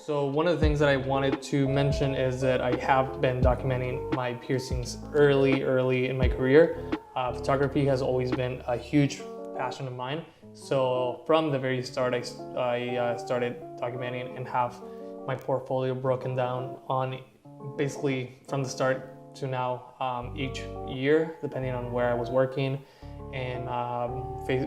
So one of the things that I wanted to mention is that I have been documenting my piercings early in my career. Photography has always been a huge passion of mine. So from the very start, I started documenting and have my portfolio broken down on basically from the start to now, each year, depending on where I was working. And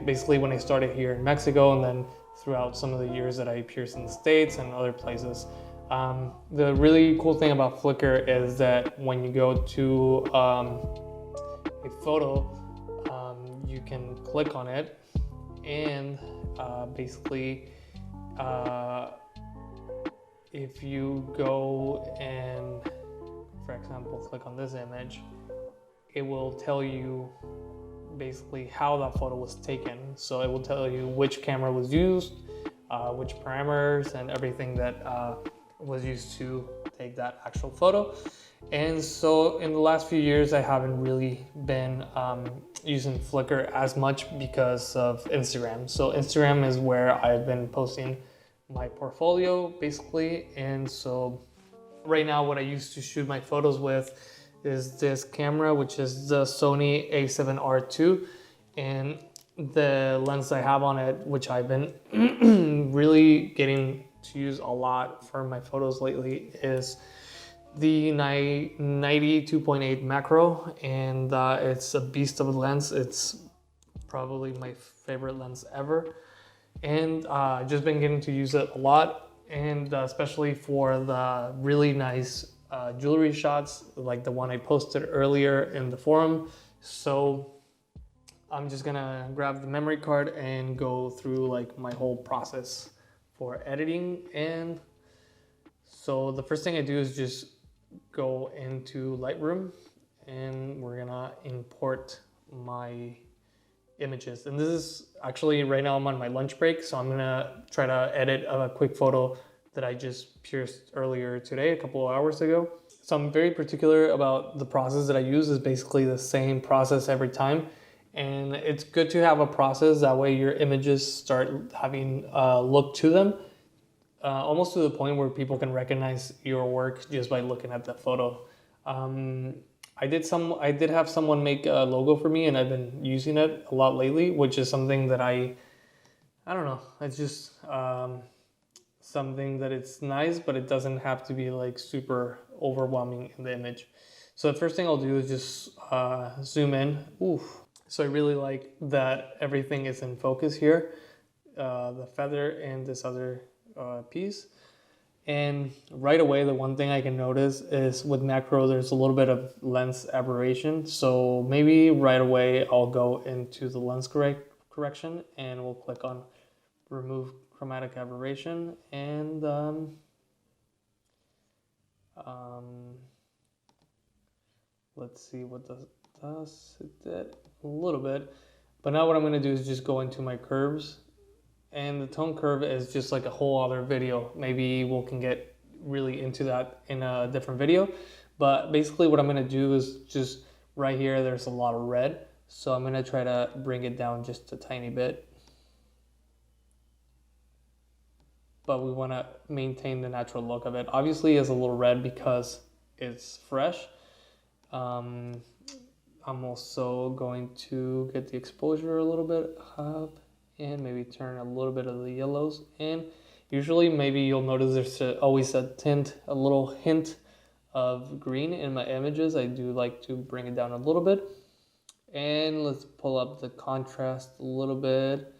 basically when I started here in Mexico, and then throughout some of the years that I pierced in the States and other places. The really cool thing about Flickr is that when you go to a photo, you can click on it and basically if you go and, for example, click on this image, it will tell you basically how that photo was taken. So it will tell you which camera was used, which parameters, and everything that was used to take that actual photo. And so in the last few years, I haven't really been using Flickr as much because of Instagram. So Instagram is where I've been posting my portfolio basically. And so right now what I used to shoot my photos with is this camera, which is the Sony a7R II, and the lens I have on it, which I've been really getting to use a lot for my photos lately, is the 92.8 macro, and it's a beast of a lens. It's probably my favorite lens ever, and just been getting to use it a lot, and especially for the really nice jewelry shots like the one I posted earlier in the forum. So I'm just gonna grab the memory card and go through like my whole process for editing. And so the first thing I do is just go into Lightroom, and we're gonna import my images. And this is actually, right now I'm on my lunch break, so I'm gonna try to edit a quick photo that I just pierced earlier today, a couple of hours ago. So I'm very particular about the process that I use. Is basically the same process every time. And it's good to have a process, that way your images start having a look to them, almost to the point where people can recognize your work just by looking at the photo. I did have someone make a logo for me, and I've been using it a lot lately, which is something that I don't know, it's just something that it's nice, but it doesn't have to be like super overwhelming in the image. So the first thing I'll do is just zoom in. Oof. So I really like that everything is in focus here, the feather and this other piece. And right away, the one thing I can notice is with macro, there's a little bit of lens aberration. So maybe right away, I'll go into the lens correction, and we'll click on remove chromatic aberration, and let's see what does. It did a little bit, but now what I'm going to do is just go into my curves, and the tone curve is just like a whole other video. Maybe we can get really into that in a different video, but basically what I'm going to do is just right here, there's a lot of red, so I'm going to try to bring it down just a tiny bit. But we want to maintain the natural look of it. Obviously it's a little red because it's fresh. I'm also going to get the exposure a little bit up, and maybe turn a little bit of the yellows in. Usually maybe you'll notice there's always a little hint of green in my images. I do like to bring it down a little bit. And let's pull up the contrast a little bit,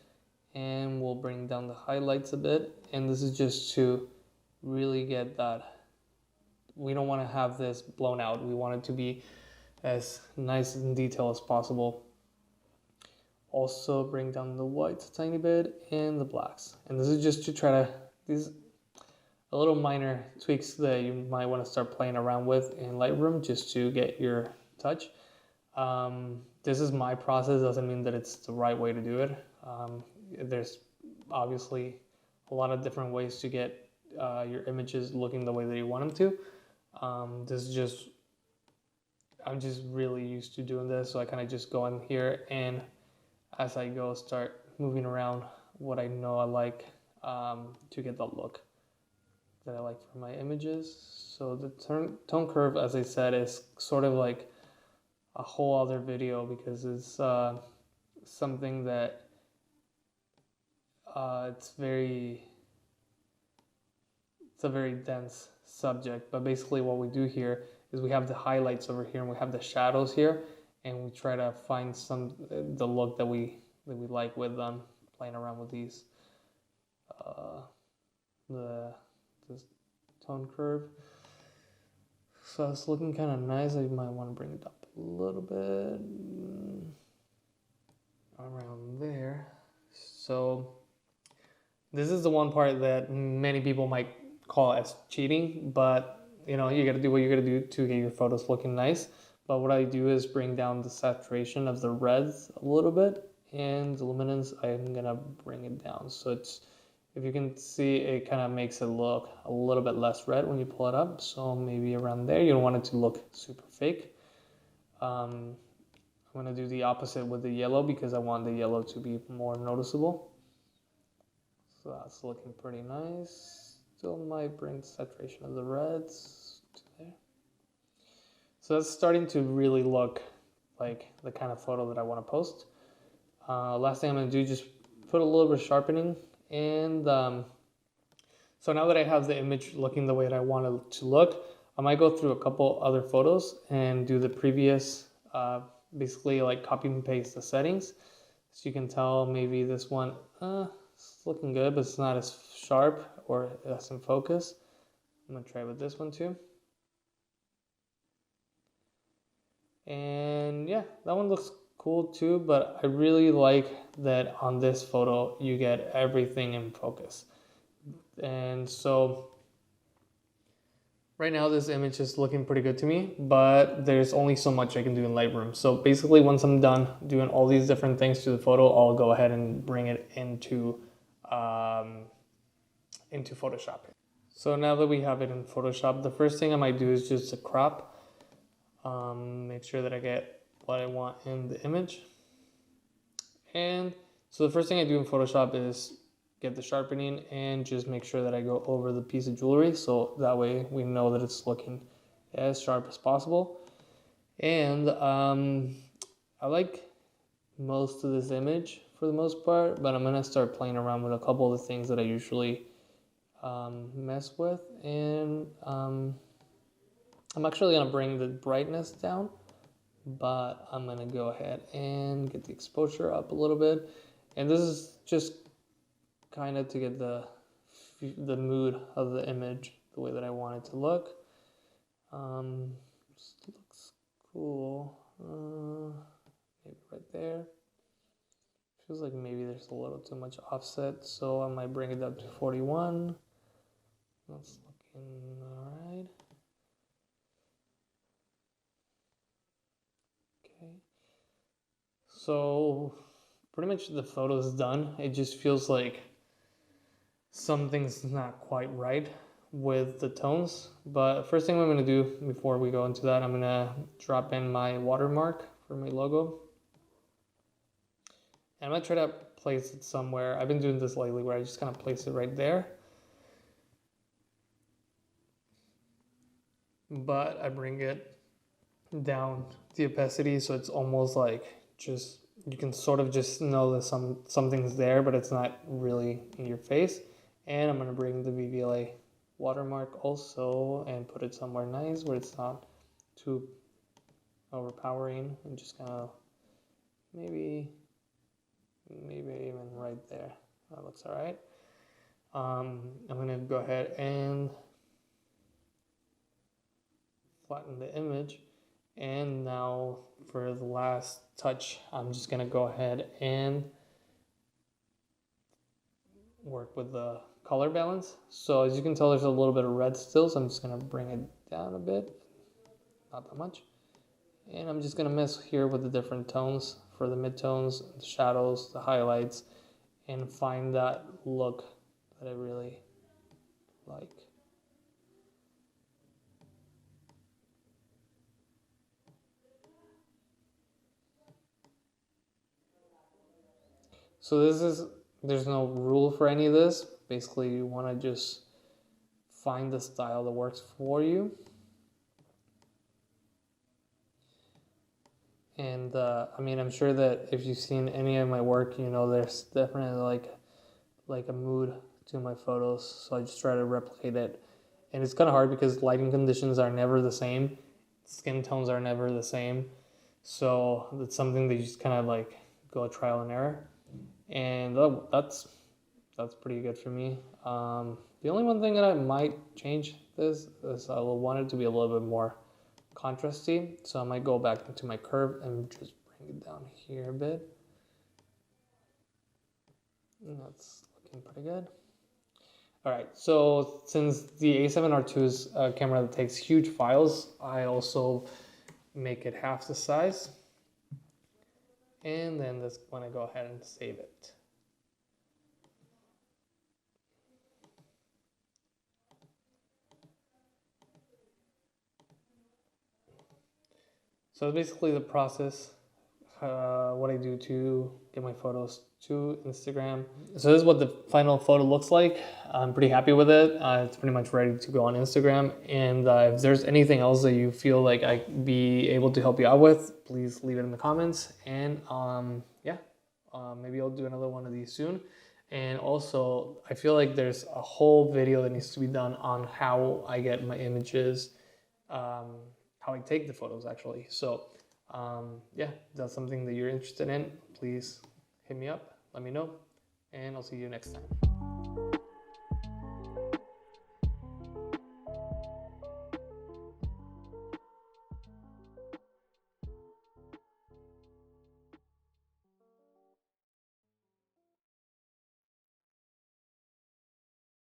and we'll bring down the highlights a bit. And this is just to really get that. We don't want to have this blown out. We want it to be as nice and detailed as possible. Also bring down the whites a tiny bit and the blacks. And this is just to try to, these a little minor tweaks that you might want to start playing around with in Lightroom just to get your touch. This is my process, doesn't mean that it's the right way to do it. There's obviously a lot of different ways to get your images looking the way that you want them to. This is just, I'm just really used to doing this, so I kind of just go in here, and as I go start moving around what I know I like to get that look. that I like for my images. So the tone curve, as I said, is sort of like a whole other video because it's something that it's a very dense subject. But basically what we do here is we have the highlights over here and we have the shadows here, and we try to find the look that we like with playing around with these this tone curve. So it's looking kind of nice. I might want to bring it up a little bit around there. So this is the one part that many people might call as cheating, but you know, you got to do what you got to do to get your photos looking nice. But what I do is bring down the saturation of the reds a little bit, and the luminance I'm gonna bring it down. So it's, if you can see, it kind of makes it look a little bit less red when you pull it up. So maybe around there. You don't want it to look super fake. I'm gonna do the opposite with the yellow because I want the yellow to be more noticeable. So that's looking pretty nice. Still might bring the saturation of the reds to there. So that's starting to really look like the kind of photo that I want to post. Last thing I'm going to do is just put a little bit of sharpening. And so now that I have the image looking the way that I want it to look, I might go through a couple other photos and do the previous, basically like copy and paste the settings. So you can tell maybe this one, it's looking good, but it's not as sharp or as in focus. I'm going to try with this one too. And yeah, that one looks cool too, but I really like that on this photo you get everything in focus. And so right now this image is looking pretty good to me, but there's only so much I can do in Lightroom. So basically once I'm done doing all these different things to the photo, I'll go ahead and bring it into Photoshop. So now that we have it in Photoshop, the first thing I might do is just a crop. Make sure that I get what I want in the image. And so the first thing I do in Photoshop is get the sharpening and just make sure that I go over the piece of jewelry, so that way we know that it's looking as sharp as possible. And I like most of this image for the most part, but I'm gonna start playing around with a couple of the things that I usually mess with. And I'm actually gonna bring the brightness down, but I'm gonna go ahead and get the exposure up a little bit. And this is just kind of to get the mood of the image the way that I want it to look. Just looks cool. Maybe right there. Feels like maybe there's a little too much offset, so I might bring it up to 41. That's looking alright. Okay. So pretty much the photo is done. It just feels like something's not quite right with the tones. But first thing I'm going to do before we go into that, I'm going to drop in my watermark for my logo. And I'm going to try to place it somewhere. I've been doing this lately where I just kind of place it right there. But I bring it down the opacity so it's almost like just, you can sort of just know that something's there, but it's not really in your face. And I'm going to bring the VVLA watermark also and put it somewhere nice where it's not too overpowering, and just kind of maybe even right there. That looks all right. I'm going to go ahead and flatten the image. And now for the last touch, I'm just going to go ahead and work with the color balance. So as you can tell, there's a little bit of red still, so I'm just going to bring it down a bit, not that much. And I'm just going to mess here with the different tones for the midtones, the shadows, the highlights, and find that look that I really like. So there's no rule for any of this. Basically, you want to just find the style that works for you. And I mean, I'm sure that if you've seen any of my work, you know there's definitely like a mood to my photos. So I just try to replicate it. And it's kind of hard because lighting conditions are never the same. Skin tones are never the same. So it's something that you just kind of like go trial and error. And that's pretty good for me. The only one thing that I might change this is I want it to be a little bit more contrasty. So I might go back into my curve and just bring it down here a bit. And that's looking pretty good. All right, so since the A7R2 is a camera that takes huge files, I also make it half the size. And then this when I go ahead and save it. So basically the process, what I do to get my photos to Instagram. So this is what the final photo looks like. I'm pretty happy with it. It's pretty much ready to go on Instagram. And if there's anything else that you feel like I'd be able to help you out with, please leave it in the comments. And maybe I'll do another one of these soon. And also, I feel like there's a whole video that needs to be done on how I get my images, how I take the photos actually. So if that's something that you're interested in, please hit me up, let me know, and I'll see you next time.